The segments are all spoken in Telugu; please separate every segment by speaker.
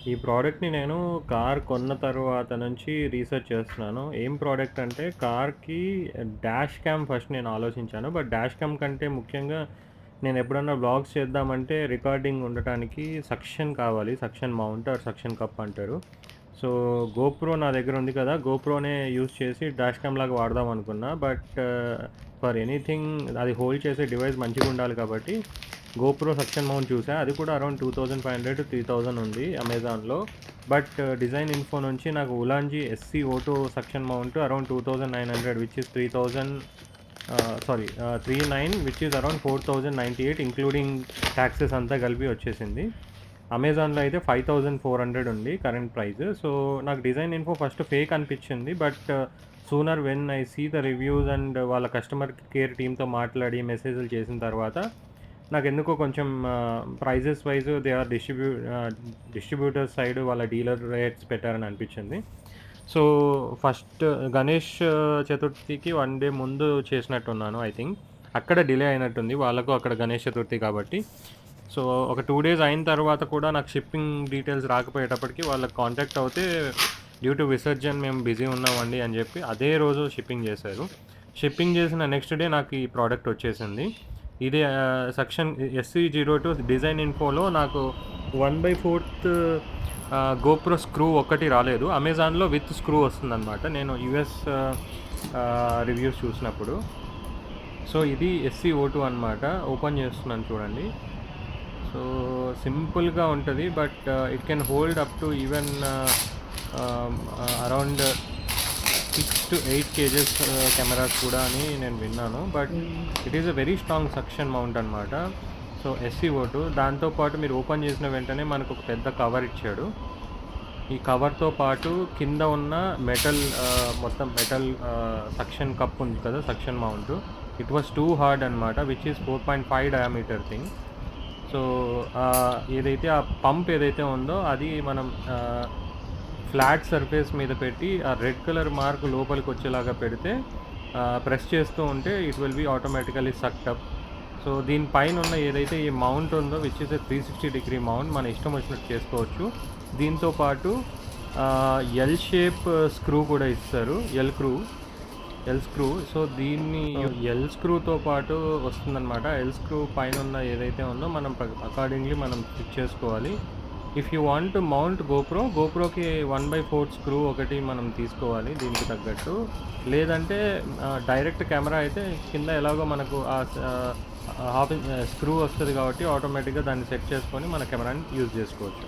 Speaker 1: ఈ ప్రోడక్ట్‌ని నేను కార్ కొన్న తర్వాత నుంచి రీసెర్చ్ చేస్తున్నాను. ఏం ప్రోడక్ట్ అంటే కార్‌కి డాష్ క్యామ్ ఫస్ట్ నేను ఆలోచించాను. బట్ డాష్ క్యామ్ కంటే ముఖ్యంగా నేనెప్పుడన్నా వ్లాగ్స్ చేద్దామంటే రికార్డింగ్ ఉండటానికి సక్షన్ కావాలి. Suction mount or suction cup అంటారు. సో, గోప్రో నా దగ్గర ఉంది కదా! గోప్రోనే యూజ్ చేసి డాష్ క్యామ్ లాగా వాడదాం అనుకున్నా. బట్ ఫర్ ఎనీథింగ్ అది హోల్డ్ చేసే డివైస్ మంచిగుండాలి కాబట్టి గోప్రో సక్షన్ మౌంట్ చూసా. అది కూడా అరౌండ్ 2500-3000 ఉంది అమెజాన్‌లో. బట్ డిజైన్ ఇన్ఫో నుంచి నాకు Ulanzi SC auto suction mount around 2900 which is 3000 39 which is around 4098 including taxes అంతా కలిపి వచ్చేసింది. అమెజాన్‌లో అయితే 5400 ఉంది కరెంట్ ప్రైస్. సో, నాకు డిజైన్ ఇన్ఫో ఫస్ట్ ఫేక్ అనిపించింది. But sooner when I see the reviews and వాళ్ళ కస్టమర్ కేర్ టీమ్‌తో మాట్లాడి మెసేజ్‌లు చేసిన తర్వాత నాకెందుకో కొంచెం prices wise they are distributor side వాళ్ళ డీలర్ రేట్స్ పెట్టారని అనిపించింది. సో, ఫస్ట్ గణేష్ చతుర్థికి 1 డే ముందు చేసినట్టున్నాను ఐ థింక్. అక్కడ డిలే అయినట్టుంది. వాళ్ళకు అక్కడ గణేష్ చతుర్థి కాబట్టి. సో, ఒక 2 డేస్ అయిన తర్వాత కూడా నాకు షిప్పింగ్ డీటెయిల్స్ రాకపోయేటప్పటికి వాళ్ళకి కాంటాక్ట్ అవుతే డ్యూ టు విసర్జన్ మేము బిజీ ఉన్నామండి అని చెప్పి అదే రోజు షిప్పింగ్ చేశారు. షిప్పింగ్ చేసిన నెక్స్ట్ డే నాకు ఈ ప్రోడక్ట్ వచ్చేసింది. ఇది సెక్షన్ SC02 డిజైన్ ఇన్ఫోలో నాకు 1/4 గోప్రో స్క్రూ ఒక్కటి రాలేదు. అమెజాన్‌లో విత్ స్క్రూ వస్తుందనమాట. నేను యూఎస్ రివ్యూస్ చూసినప్పుడు. సో, ఇది SC02 అనమాట. ఓపెన్ చేస్తున్నాను చూడండి. సో, సింపుల్‌గా ఉంటది. But it can hold up to even around 6-8 KGs cameras కూడా అని నేను విన్నాను. But it is a very strong suction mount అనమాట. సో, SC02 దాంతోపాటు మీరు ఓపెన్ చేసిన వెంటనే మనకు ఒక పెద్ద కవర్ ఇచ్చాడు. ఈ కవర్‌తో పాటు కింద ఉన్న మొత్తం మెటల్ సక్షన్ కప్ ఉంది కదా! Suction mount. It was too hard అనమాట. Which is 4.5 diameter thing. So, ఏదైతే ఆ పంప్ ఏదైతే ఉందో అది మనం ఫ్లాట్ సర్ఫేస్ మీద పెట్టి ఆ రెడ్ కలర్ మార్క్ లోపలికి వచ్చేలాగా పెడితే ప్రెస్ చేస్తూ ఉంటే it will be automatically sucked up. So, దీనిపైన ఉన్న ఏదైతే ఈ మౌంట్ ఉందో which is a 360 degree mount మన ఇష్టం వచ్చినట్టు చేసుకోవచ్చు. దీంతో పాటు ఎల్ షేప్ స్క్రూ కూడా ఇస్తారు. L screw. సో, దీన్ని ఎల్ స్క్రూతో పాటు వస్తుందనమాట. ఎల్ స్క్రూ పైన ఉన్న ఏదైతే ఉందో మనం అకార్డింగ్లీ మనం ఫిట్ చేసుకోవాలి. If you want to mount గోప్రోకి 1/4 స్క్రూ ఒకటి మనం తీసుకోవాలి దీనికి తగ్గట్టు. లేదంటే డైరెక్ట్ కెమెరా అయితే కింద ఎలాగో మనకు హాఫ్ స్క్రూ వస్తుంది కాబట్టి ఆటోమేటిక్గా దాన్ని సెట్ చేసుకొని మన కెమెరాని యూజ్ చేసుకోవచ్చు.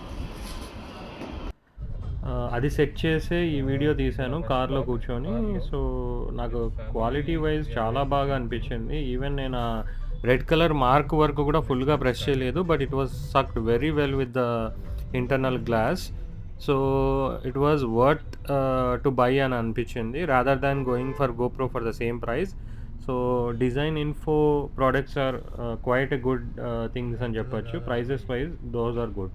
Speaker 1: అది సెట్ చేసే ఈ వీడియో తీశాను కార్‌లో కూర్చొని. సో, నాకు క్వాలిటీ వైజ్ చాలా బాగా అనిపించింది. ఈవెన్ నేను రెడ్ కలర్ మార్క్ వరకు కూడా ఫుల్‌గా ప్రెస్ చేయలేదు. But it was sucked very well with the internal glass. So, it was worth to buy అని అనిపించింది. Rather than going for GoPro for the same price. So, design info products are quite a good things అని చెప్పొచ్చు. Prices wise those are good.